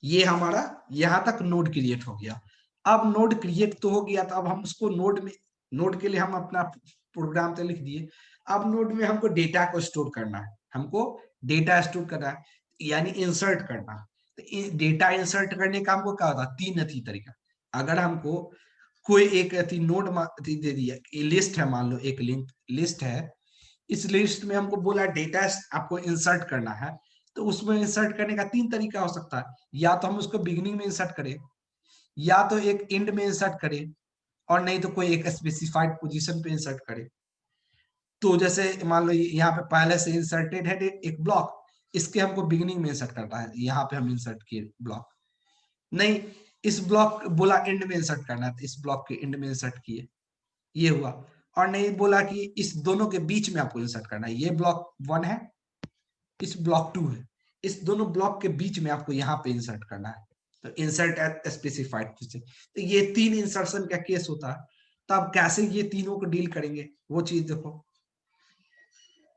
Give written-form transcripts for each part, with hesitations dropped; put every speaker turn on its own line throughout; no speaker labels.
ये हमारा यहाँ तक नोड क्रिएट हो गया। अब नोड क्रिएट तो हो गया, तो अब हम उसको नोड में, नोड के लिए हम अपना प्रोग्राम तो लिख दिए। अब नोड में हमको डेटा को स्टोर करना है, हमको डेटा स्टोर करना है, यानी इंसर्ट करना। तो डेटा इंसर्ट करने का हमको क्या होता है, तीन अथी तरीका। अगर हमको कोई एक अथी नोड दे दिया, लिस्ट है, मान लो एक लिंक लिस्ट है, इस लिस्ट में हमको बोला डेटा आपको इंसर्ट करना है, तो उसमें इंसर्ट करने का तीन तरीका हो सकता है। या तो हम उसको बिगिनिंग में इंसर्ट करें, या तो एक एंड में इंसर्ट करें, और नहीं तो कोई एक स्पेसिफाइड पोजीशन पे इंसर्ट करें। तो जैसे मान लो यहाँ पे पहले से इंसर्टेड है एक ब्लॉक, इसके हमको बिगिनिंग में इंसर्ट करना है, यहाँ पे हम इंसर्ट किए ब्लॉक। नहीं, इस ब्लॉक बोला एंड में इंसर्ट करना है, तो इस ब्लॉक के एंड में इंसर्ट किए, ये हुआ। और नहीं बोला कि इस दोनों के बीच में आपको इंसर्ट करना है, ये ब्लॉक 1 है, इस ब्लॉक 2 है, इस दोनों ब्लॉक के बीच में आपको यहाँ पे इंसर्ट करना है, तो इंसर्ट एट स्पेसिफाइड। तो ये तीन इंसर्शन का केस होता है। तो अब कैसे ये तीनों को डील करेंगे वो चीज देखो।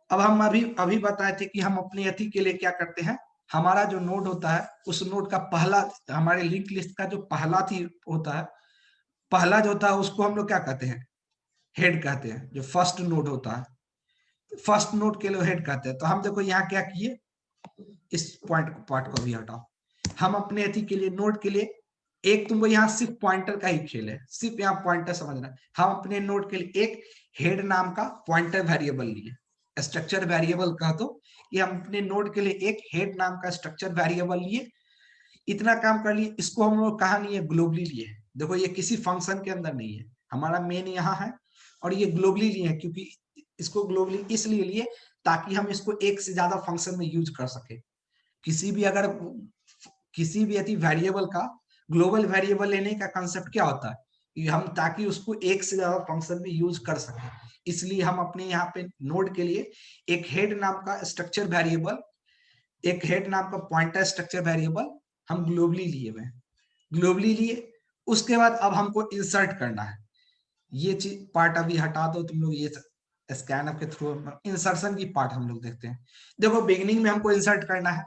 अब हम अभी अभी बताए थे कि हम अपने अथी के लिए क्या करते हैं, हमारा जो नोड होता है उस नोड का पहला, हमारे लिंक लिस्ट का जो पहला थी होता है, पहला जो होता है उसको हम लोग क्या कहते हैं, हेड कहते हैं। जो फर्स्ट नोड होता है, फर्स्ट नोड के लिए हेड कहते हैं। तो हम देखो यहाँ क्या किए, इस पार्ट को भी हटाओ। हम अपने अथी के लिए नोड के लिए, एक तुमको यहाँ सिर्फ पॉइंटर का ही खेल है, सिर्फ यहाँ पॉइंटर समझना। हम अपने नोड के लिए एक हेड नाम का पॉइंटर वेरिएबल लिए, स्ट्रक्चर वेरिएबल कह दो, कि हम अपने नोड के लिए एक हेड नाम का स्ट्रक्चर वेरिएबल लिए। इतना काम कर लिए, इसको हम लोग कहा नहीं है, ग्लोबली लिए। देखो ये किसी फंक्शन के अंदर नहीं है, हमारा मेन यहाँ है, और ये ग्लोबली लिए है, क्योंकि इसको ग्लोबली इसलिए लिए ताकि हम इसको एक से ज्यादा फंक्शन में यूज कर सके। किसी भी अगर किसी भी यदि वेरिएबल का ग्लोबल वेरिएबल लेने का कंसेप्ट क्या होता है, कि हम ताकि उसको एक से ज्यादा फंक्शन में यूज कर सके। इसलिए हम अपने यहाँ पे नोड के लिए एक हेड नाम का स्ट्रक्चर वेरिएबल, एक हेड नाम का पॉइंटर स्ट्रक्चर वेरिएबल हम ग्लोबली लिए हुए, ग्लोबली लिए। उसके बाद अब हमको इंसर्ट करना है, ये चीज पार्ट अभी हटा दो तुम लोग, ये स्कैन के थ्रू इंसर्शन की पार्ट हम लोग देखते हैं। देखो बिगिनिंग में हमको इंसर्ट करना है,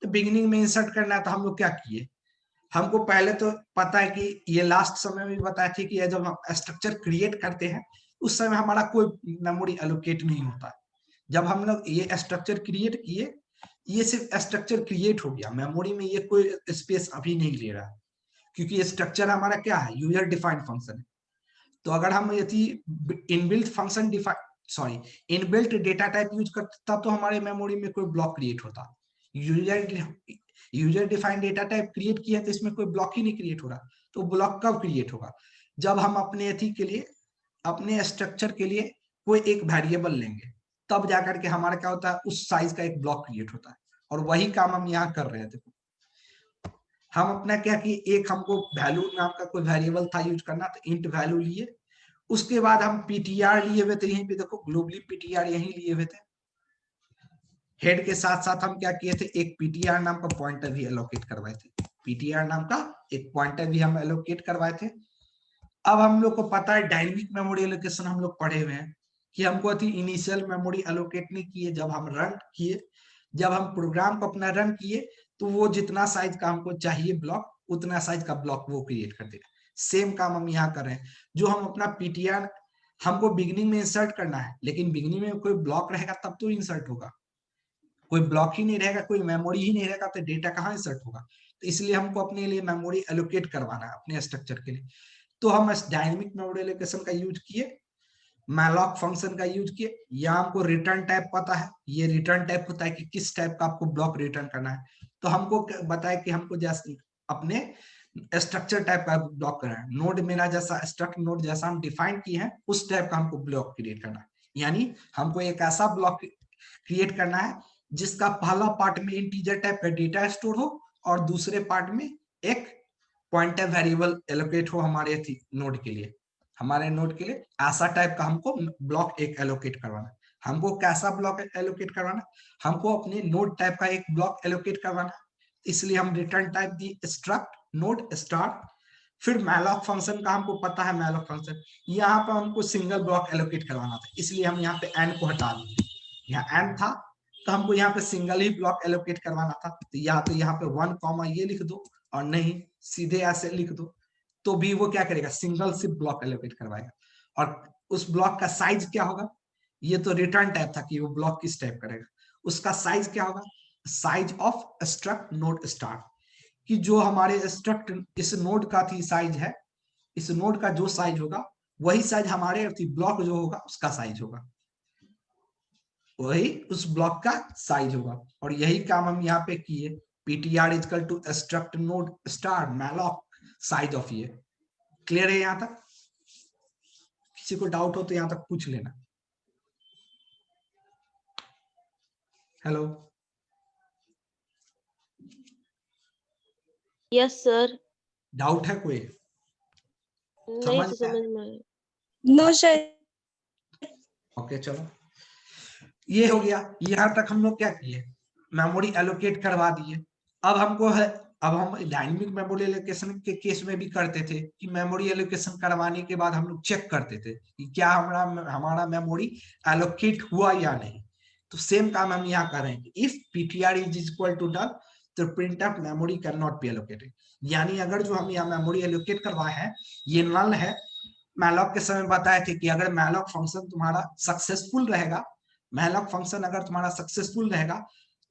तो बिगिनिंग में इंसर्ट करना है, तो हम लोग क्या किए, हमको पहले तो पता है कि ये लास्ट समय में बताया थी कि जब हम स्ट्रक्चर क्रिएट करते हैं उस समय हमारा कोई मेमोरी एलोकेट नहीं होता। जब हम लोग ये स्ट्रक्चर क्रिएट किए, ये सिर्फ स्ट्रक्चर क्रिएट हो गया, मेमोरी में ये कोई स्पेस अभी नहीं ले रहा, क्योंकि ये स्ट्रक्चर हमारा क्या है, यूजर डिफाइंड फंक्शन है। तो अगर हम यदि inbuilt function define, sorry, inbuilt data type use करते तब तो हमारे मेमोरी में कोई ब्लॉक क्रिएट होता। User user defined data type create किया तो इसमें कोई ब्लॉक ही नहीं क्रिएट हो रहा। तो ब्लॉक कब क्रिएट होगा, जब हम अपने एथी के लिए, अपने स्ट्रक्चर के लिए कोई एक वेरिएबल लेंगे, तब जाकर के हमारा क्या होता है, उस साइज का एक ब्लॉक क्रिएट होता है। और वही काम हम यहाँ कर रहे थे। हम अपना क्या कि एक हमको वैल्यू नाम का कोई वेरिएबल था यूज करना, तो इंट वैल्यू लिए। उसके बाद हम पीटीआर लिए हुए थे, यहीं पे देखो ग्लोबली पीटीआर यहीं लिए हुए थे। हेड के साथ साथ हम क्या किए थे, एक पीटीआर नाम का पॉइंटर भी एलोकेट करवाए थे, पीटीआर नाम का एक पॉइंटर भी हम एलोकेट करवाए थे। अब हम लोग को पता है डायनेमिक मेमोरी एलोकेशन हम लोग पढ़े हुए हैं, कि हमको थी इनिशियल मेमोरी एलोकेट नहीं किए, जब हम रन किए, जब हम प्रोग्राम को अपना रन किए, तो वो जितना साइज का हमको चाहिए ब्लॉक, उतना साइज का ब्लॉक वो क्रिएट कर देगा। सेम काम हम यहाँ कर रहे हैं। जो हम अपना पीटीआर हमको बिगिनिंग में इंसर्ट करना है, लेकिन बिगिनिंग में कोई ब्लॉक रहेगा तब तो इंसर्ट होगा, कोई ब्लॉक ही नहीं रहेगा, कोई मेमोरी ही नहीं रहेगा, तो डेटा कहाँ इंसर्ट होगा। तो इसलिए हमको अपने लिए मेमोरी एलोकेट करवाना है अपने स्ट्रक्चर के लिए। तो हम डायनेमिक मेमोरी एलोकेशन का यूज किए, मैलॉक फंक्शन का यूज किए। यहाँ हमको रिटर्न टाइप पता है, ये रिटर्न टाइप होता है कि किस टाइप का आपको ब्लॉक रिटर्न करना है। तो हमको बताया कि हमको जैसे अपने स्ट्रक्चर टाइप का ब्लॉक करना है, नोड मेरा जैसा स्ट्रक्ट नोड जैसा हम डिफाइन किए हैं उस टाइप का हमको ब्लॉक क्रिएट करना है। यानी हमको एक ऐसा ब्लॉक क्रिएट करना है जिसका पहला पार्ट में इंटीजर टाइप का डेटा स्टोर हो, और दूसरे पार्ट में एक पॉइंटर वेरिएबल एलोकेट हो हमारे नोड के लिए। हमारे नोड के लिए ऐसा टाइप का हमको ब्लॉक एक एलोकेट करवाना है। हमको कैसा ब्लॉक एलोकेट करवाना, हमको अपने नोड टाइप का एक ब्लॉक एलोकेट करवाना। इसलिए हम रिटर्न टाइप दी स्ट्रक्ट नोड स्टार्ट। फिर मैलॉक फंक्शन का हमको पता है, मैलॉक फंक्शन यहाँ पर हमको सिंगल ब्लॉक एलोकेट करवाना था, इसलिए हम यहाँ पे एन को हटा दिए। यहाँ एन था तो हमको यहाँ पे सिंगल ही ब्लॉक एलोकेट करवाना था, तो यहाँ पे 1 कॉमा ये लिख दो, और नहीं सीधे ऐसे लिख दो तो भी वो क्या करेगा, सिंगल सिप ब्लॉक एलोकेट करवाएगा। और उस ब्लॉक का साइज क्या होगा, ये तो रिटर्न टाइप था कि वो ब्लॉक किस टाइप करेगा, उसका साइज क्या होगा, size of struct node start, कि जो हमारे स्ट्रक्ट इस नोड का थी साइज है, इस नोड का जो साइज होगा वही साइज हमारे ब्लॉक जो होगा उसका साइज होगा, वही उस ब्लॉक का साइज होगा। और यही काम हम यहाँ पे किए, PTR equal to struct node star malloc size of ये। क्लियर है यहाँ तक? किसी को डाउट हो तो यहाँ तक पूछ लेना। Hello,
yes sir.
डाउट है कोई?
नहीं तो
समझ
समझ में आया।
No sir.
ओके चलो, ये हो गया। यहाँ तक हम लोग क्या किए, मेमोरी एलोकेट करवा दिए। अब हमको है, अब हम डायनेमिक मेमोरी एलोकेशन के केस में भी करते थे कि मेमोरी एलोकेशन करवाने के बाद हम लोग चेक करते थे कि क्या हमारा मेमोरी एलोकेट हुआ या नहीं। तो सेम काम हम यहाँ कर रहे हैं, if PTR is equal to null तो printf memory can not be allocated. यानी अगर जो हम यहाँ मेमोरी एलोकेट करवाए हैं ये नल है, मैलॉक के समय बताए थे कि अगर मैलॉक फंक्शन तुम्हारा सक्सेसफुल रहेगा, मैलॉक फंक्शन अगर तुम्हारा सक्सेसफुल रहेगा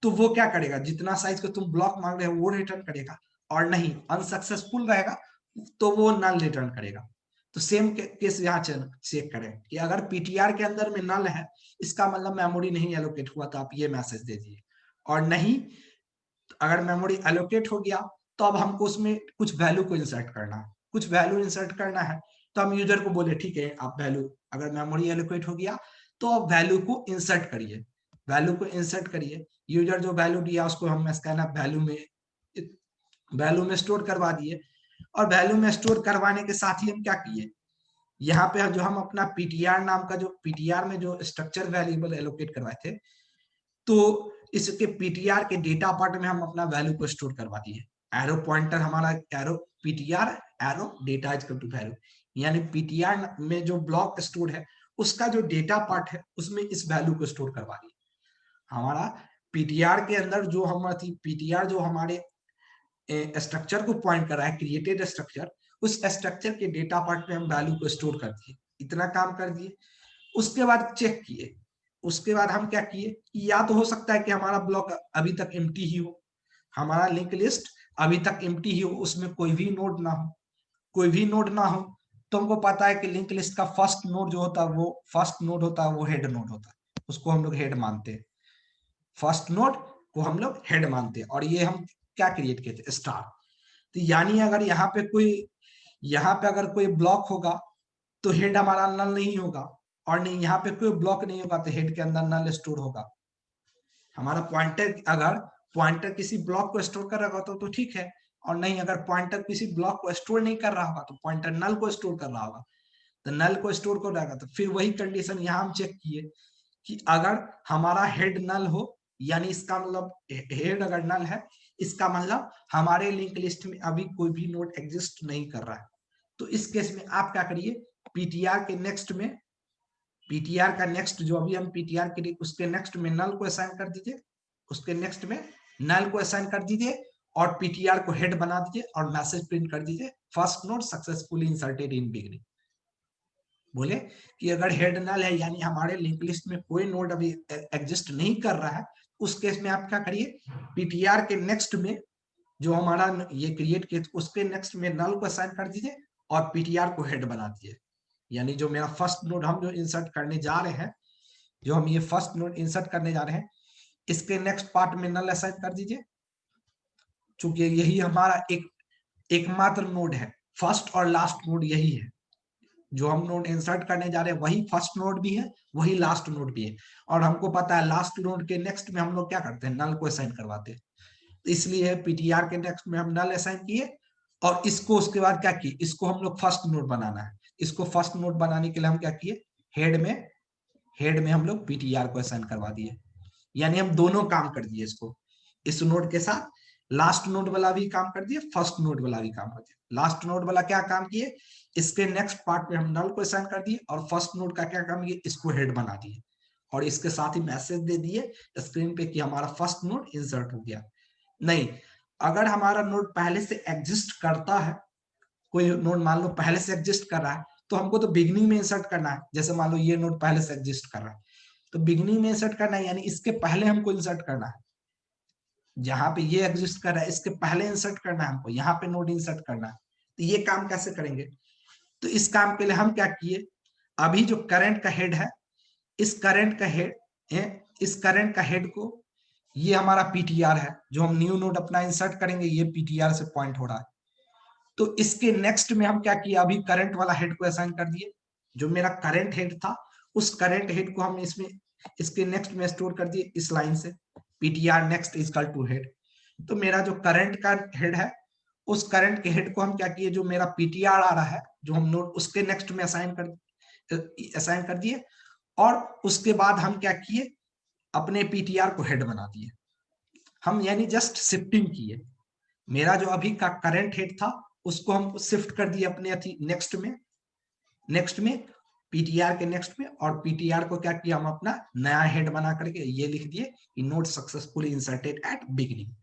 तो वो क्या करेगा, जितना साइज का तुम ब्लॉक मांग रहे हो वो रिटर्न करेगा, और नहीं अनसक्सेसफुल रहेगा तो वो नल रिटर्न करेगा। तो सेम केस यहाँ चेक करें कि अगर पीटीआर के अंदर में नल है इसका मतलब मेमोरी नहीं एलोकेट हुआ, तो आप ये मैसेज दे दिए। और नहीं अगर मेमोरी एलोकेट हो गया तो अब हमको उसमें कुछ वैल्यू को इंसर्ट करना है, कुछ वैल्यू इंसर्ट करना है, तो हम यूजर को बोले ठीक है आप वैल्यू, अगर मेमोरी एलोकेट हो गया तो आप वैल्यू को इंसर्ट करिए, वैल्यू को इंसर्ट करिए। यूजर जो वैल्यू दिया उसको हम स्कैनर वैल्यू में स्टोर करवा दिए। और वैल्यू में स्टोर करवाने के साथ ही हम क्या किए, यहाँ पे जो हम अपना पीटीआर नाम का जो पीटीआर में जो स्ट्रक्चर वेरिएबल एलोकेट करवाए थे, तो इसके पीटीआर के डेटा पार्ट में हम अपना वैल्यू को स्टोर करवा दिए। एरो पॉइंटर हमारा arrow PTR arrow data is to value, यानी पीटीआर में जो ब्लॉक स्टोर है उसका जो डेटा पार्ट है उसमें इस वैल्यू को स्टोर करवा दिए। हमारा पीटीआर के अंदर जो हमारी पीटीआर जो हमारे स्ट्रक्चर को पॉइंट कर रहा है, क्रिएटेड स्ट्रक्चर, उस स्ट्रक्चर के डेटा पार्ट में हम वैल्यू को स्टोर कर दिए। इतना काम कर दिए। उसके बाद चेक किए, उसके बाद हम क्या किए, या तो हो सकता है कि हमारा ब्लॉक अभी तक एम्प्टी ही हो, हमारा लिंक लिस्ट अभी तक एम्प्टी ही हो, उसमें कोई भी नोड ना हो, कोई भी नोड ना हो। तो हमको पता है कि लिंक लिस्ट का फर्स्ट नोड जो होता है वो फर्स्ट नोड होता है, वो हेड नोड होता है, उसको हम लोग हेड मानते हैं, फर्स्ट नोड को हम लोग हेड मानते हैं। और ये हम क्या क्रिएट किए थे, स्टार। तो यानी अगर यहाँ पे कोई, यहाँ पे अगर कोई ब्लॉक होगा तो हेड हमारा नल नहीं होगा, और नहीं यहाँ पे कोई ब्लॉक नहीं होगा तो हेड के अंदर नल स्टोर होगा। हमारा पॉइंटर अगर पॉइंटर किसी ब्लॉक को स्टोर कर रहा होगा तो ठीक है, और नहीं अगर पॉइंटर किसी ब्लॉक को स्टोर नहीं कर रहा होगा तो पॉइंटर नल को स्टोर कर रहा होगा, तो नल को स्टोर कर रहेगा। तो फिर वही कंडीशन यहाँ हम चेक किए कि अगर हमारा हेड नल हो, यानी इसका मतलब हेड अगर नल है इसका मतलब हमारे लिंक लिस्ट में अभी कोई भी नोड एग्जिस्ट नहीं कर रहा है। तो इस केस में आप क्या करिए, पीटीआर के नेक्स्ट में, पीटीआर का नेक्स्ट जो अभी हम पीटीआर के उसके नेक्स्ट में नल को असाइन कर दीजिए, उसके नेक्स्ट में नल को असाइन कर दीजिए और पीटीआर को हेड बना दीजिए और मैसेज प्रिंट कर दीजिए, first node successfully inserted in beginning. बोले कि अगर हेड नल है यानी हमारे लिंक लिस्ट में कोई नोड अभी एग्जिस्ट नहीं कर रहा है, उस केस में आप क्या करिए, पीटीआर के नेक्स्ट में जो हमारा ये क्रिएट किए उसके नेक्स्ट में नल को असाइन कर दीजिए और पीटीआर को हेड बना दीजिए। यानी जो मेरा फर्स्ट नोड हम जो इंसर्ट करने जा रहे हैं, जो हम ये फर्स्ट नोड इंसर्ट करने जा रहे हैं, इसके नेक्स्ट पार्ट में नल असाइन कर दीजिए। चूंकि यही हमारा एकमात्र नोड है, फर्स्ट और लास्ट नोड यही है, जो हम नोड इंसर्ट करने जा रहे हैं वही फर्स्ट नोड भी है वही लास्ट नोड भी है। और हमको पता है लास्ट नोड के नेक्स्ट में हम लोग क्या करते हैं, नल को असाइन करवाते हैं। इसलिए पीटीआर के नेक्स्ट में हम नल असाइन किए और इसको उसके बाद क्या किए, इसको हम लोग फर्स्ट नोड बनाना है। इसको फर्स्ट नोड बनाने के लिए हम क्या किए, हेड में हम लोग पीटीआर को असाइन करवा दिए। यानी हम दोनों काम कर दिए इसको, इस नोड के साथ लास्ट नोड वाला भी काम कर दिए, फर्स्ट नोड वाला भी काम कर दिए। लास्ट नोड वाला क्या काम किए, इसके नेक्स्ट पार्ट में हम नल को असाइन कर दिए, और फर्स्ट नोड का क्या काम किए, इसको हेड बना दिए और इसके साथ ही मैसेज दे दिए स्क्रीन पे कि हमारा फर्स्ट नोड इंसर्ट हो गया। नहीं अगर हमारा नोड पहले से एग्जिस्ट करता है, कोई नोड मान लो पहले से एग्जिस्ट कर रहा है, तो हमको तो बिगनिंग में इंसर्ट करना है। जैसे मान लो ये नोड पहले से एग्जिस्ट कर रहा है, तो बिगनिंग में इंसर्ट करना है, यानी इसके पहले हमको इंसर्ट करना है। जहां पे ये एग्जिस्ट कर रहा है इसके पहले इंसर्ट करना है हमको, यहाँ पे नोड इंसर्ट करना है। तो ये काम कैसे करेंगे? तो इस काम के लिए हम क्या किए, अभी जो करंट का हेड है, इस करंट का हेड को, ये हमारा पीटीआर है, जो हम न्यू नोड अपना इंसर्ट करेंगे, ये पीटीआर से पॉइंट हो रहा है। तो इसके नेक्स्ट में हम क्या किए, अभी करंट वाला हेड को असाइन कर दिए। जो मेरा करंट हेड था, उस करंट हेड को हम इसमें, इसके नेक्स्ट में स्टोर कर दिए इस लाइन से, PTR next is equal to head. तो मेरा जो करंट का हेड है, उस करंट के हेड को हम क्या किए, जो मेरा पीटीआर आ रहा है, जो हम नोड उसके नेक्स्ट में असाइन कर दिए। और उसके बाद हम क्या किए, अपने पीटीआर को हेड बना दिए हम, यानी जस्ट शिफ्टिंग किए। मेरा जो अभी का करंट हेड था, उसको हम शिफ्ट कर दिए अपने नेक्स्ट में पीटीआर के नेक्स्ट में, और पीटीआर को क्या किया, हम अपना नया हेड बना करके ये लिख दिए कि node successfully inserted at beginning.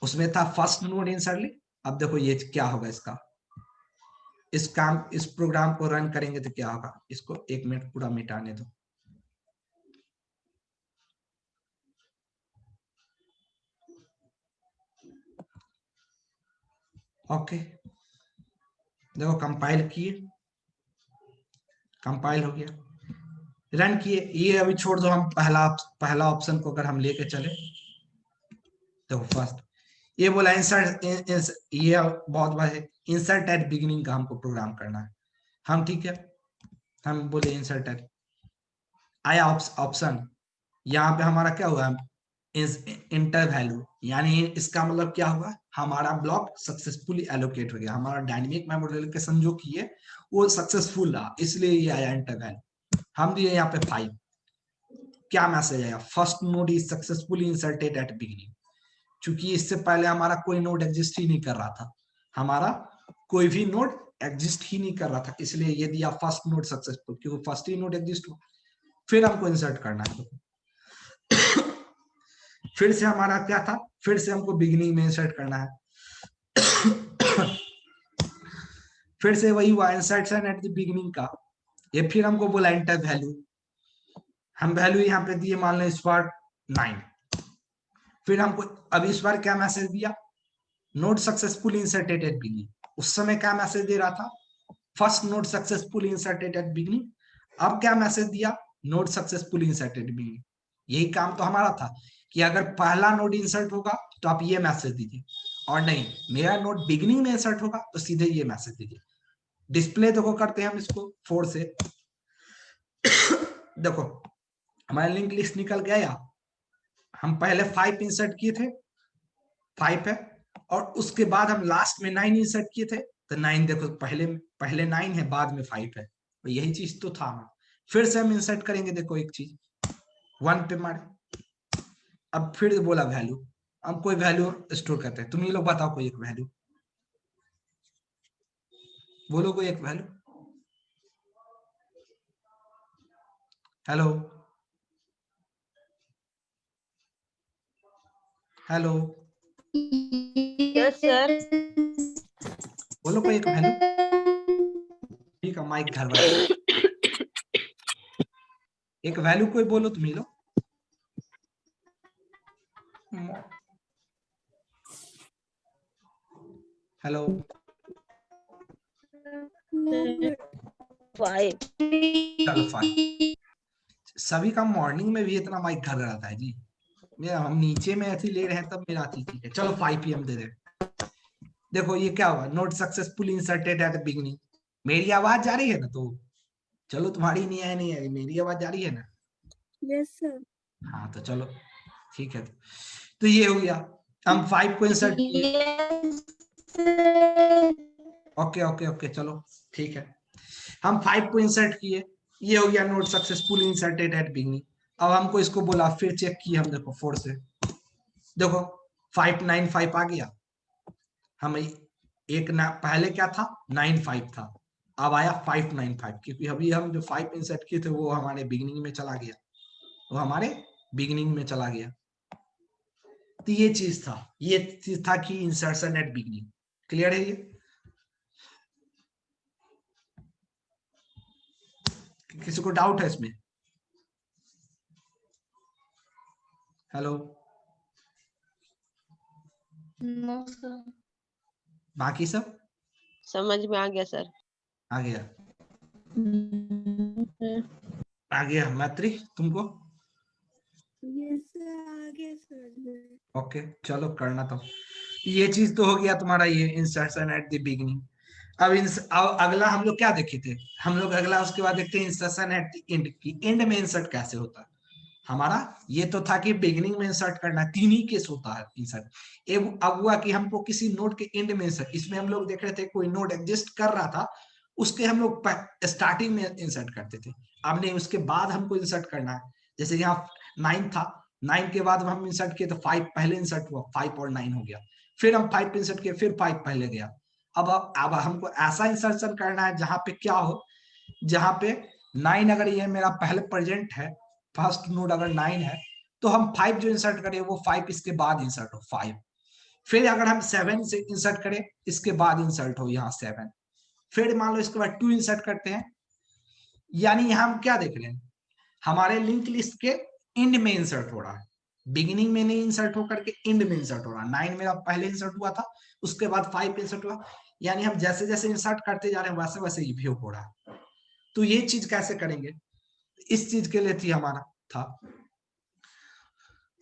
उसमें था फर्स्ट नोड इंसर्ट। अब देखो ये क्या होगा इसका, इस प्रोग्राम को रन करेंगे तो क्या होगा, इसको 1 मिनट पूरा मिटाने दो। ओके, देखो कंपाइल किए, कंपाइल हो गया, रन किए। ये अभी छोड़ दो, हम पहला ऑप्शन को अगर हम लेके चले, देखो फर्स्ट ये बोला इंसर्ट, ये बहुत बार है, इंसर्ट एट बिगिनिंग का हमको प्रोग्राम करना है। हम ठीक है, हम बोले इंसर्ट एट, आया ऑप्शन, यहाँ पे हमारा क्या हुआ, इंटर वैल्यू, यानी इसका मतलब क्या हुआ, हमारा ब्लॉक सक्सेसफुली एलोकेट हो गया, हमारा डायनेमिक मेमोरी एलोकेशन जो किए वो सक्सेसफुल रहा, इसलिए ये आया इंटर वैल्यू। हम दिए यहाँ पे 5, क्या मैसेज आया, first node is successfully inserted at beginning. चूंकि इससे पहले हमारा कोई नोड एग्जिस्ट ही नहीं कर रहा था, हमारा कोई भी नोड एग्जिस्ट ही नहीं कर रहा था, इसलिए ये दिया फर्स्ट नोड सक्सेसफुल, क्योंकि फर्स्ट ही नोड एग्जिस्ट हुआ। फिर हमको इंसर्ट करना है, फिर से हमारा क्या था, फिर से हमको बिगिनिंग में इंसर्ट करना है। फिर से वही हुआ, इंसर्ट एट द बिगिनिंग का। ये फिर हमको बोला इंटर वैल्यू, हम वैल्यू यहाँ पे दिए, मान लो इस बार 9। फिर हमको अब इस बार क्या मैसेज दिया, node successful inserted at beginning. उस समय क्या मैसेज दे रहा था, first node successful inserted at beginning. अब क्या मैसेज दिया, नोड सक्सेसफुल इंसर्टेड बिगिनिंग। यही काम तो हमारा था कि अगर पहला नोड इंसर्ट होगा तो आप ये मैसेज दीजिए, और नहीं मेरा नोड बिगिनिंग में इंसर्ट होगा तो सीधे ये मैसेज दीजिए। डिस्प्ले देखो करते हैं हम इसको 4 से, देखो हमारा लिंक लिस्ट निकल गया। हम पहले 5 इंसर्ट किए थे, 5 है, और उसके बाद हम लास्ट में 9 इंसर्ट किए थे, तो 9 देखो पहले 9 है, बाद में 5 है, तो यही चीज तो था। फिर से हम इंसर्ट करेंगे, देखो एक चीज 1 पे मारे, अब फिर बोला वैल्यू, हम कोई वैल्यू स्टोर करते हैं, तुम ये लोग बताओ कोई एक वैल्यू, बोलो कोई एक value. Hello hello,
yes sir.
बोलो कोई एक वैल्यू। ठीक है, माइक घर वाला, एक वैल्यू कोई बोलो तुम ही लोग। हेलो
5।
चलो 5। सभी का मॉर्निंग में भी इतना माइक घर रहता है जी, मेरा हम नीचे में ऐसी ले रहे हैं तब मेरा ठीक है। चलो 5 PM दे दे। देखो ये क्या हुआ, note successfully inserted at the beginning. मेरी आवाज जा रही है ना, तो चलो तुम्हारी नहीं है, नहीं है, मेरी आवाज जा रही है ना।
Yes sir.
हाँ तो चलो ठीक है, तो ये हो गया, हम 5 को इंसर्ट किए। ओके ओके ओके चलो ठीक है, हम 5 को इंसर्ट किए, ये हो गया note successfully inserted at beginning. अब हमको इसको बोला, फिर चेक किए हम, देखो 4 से, देखो 595 आ गया। हम एक ना, पहले क्या था 95 था, अब आया 595, क्योंकि अभी हम जो 5 इंसर्ट किए थे वो हमारे बिगिनिंग में चला गया, वो हमारे बिगिनिंग में चला गया। तो ये चीज था कि इंसर्शन एट बिगनिंग। क्लियर है ये? किसी को डाउट है इसमें? हेलो?
No sir.
बाकी सब
समझ में आ गया सर।
आ गया?
सर।
आ गया मैत्री तुमको?
यस सर, आ गया समझ में।
ओके चलो करना। तो ये चीज तो हो गया तुम्हारा, ये इंसर्शन एट द बिगिनिंग। अब अगला हम लोग क्या देखे थे? हम लोग अगला उसके बाद देखते हैं इंसर्शन एट द एंड, की एंड में इंसर्ट कैसे होता है हमारा। ये तो था कि बिगिनिंग में इंसर्ट करना है, 3 ही केस होता है इंसर्ट। अब हुआ कि हमको किसी नोड के एंड में इंसर्ट, इसमें हम लोग देख रहे थे कोई नोड एग्जिस्ट कर रहा था, उसके हम लोग स्टार्टिंग में इंसर्ट करते थे। अब नहीं, उसके बाद हमको इंसर्ट करना है। जैसे यहाँ 9 था, 9 के बाद हम इंसर्ट किए तो 5 पहले इंसर्ट हुआ, 5 और 9 हो गया। फिर हम 5 पे इंसर्ट किए, फिर 5 पहले गया। अब हमको ऐसा इंसर्शन करना है जहां पे क्या हो, जहां पे 9 अगर ये मेरा पहले प्रेजेंट है, फर्स्ट नोड अगर 9 है, तो हम 5 जो इंसर्ट करें वो 5 इसके बाद इंसर्ट हो 5। फिर अगर हम 7 से इंसर्ट करें, इसके बाद इंसर्ट हो यहाँ 7। फिर मान लो इसके बाद 2 इंसर्ट करते हैं, यानी यहाँ हम क्या देख रहे हैं, हमारे लिंक लिस्ट के एंड में इंसर्ट हो रहा है। बिगिनिंग में नहीं इंसर्ट होकर के एंड में इंसर्ट हो रहा है। 9 मेरा पहले इंसर्ट हुआ था, उसके बाद 5 इंसर्ट हुआ, यानी हम जैसे जैसे इंसर्ट करते जा रहे हैं वैसे वैसे ये व्यू हो रहा है। तो ये चीज कैसे करेंगे, इस चीज के लिए थी हमारा था।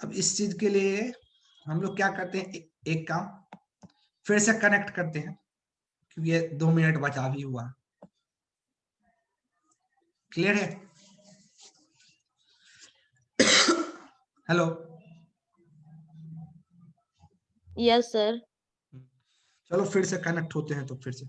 अब इस चीज के लिए हम लोग क्या करते हैं, एक काम फिर से कनेक्ट करते हैं, क्योंकि ये 2 मिनट बचा भी हुआ। क्लियर है? हेलो?
Yes sir.
चलो फिर से कनेक्ट होते हैं, तो फिर से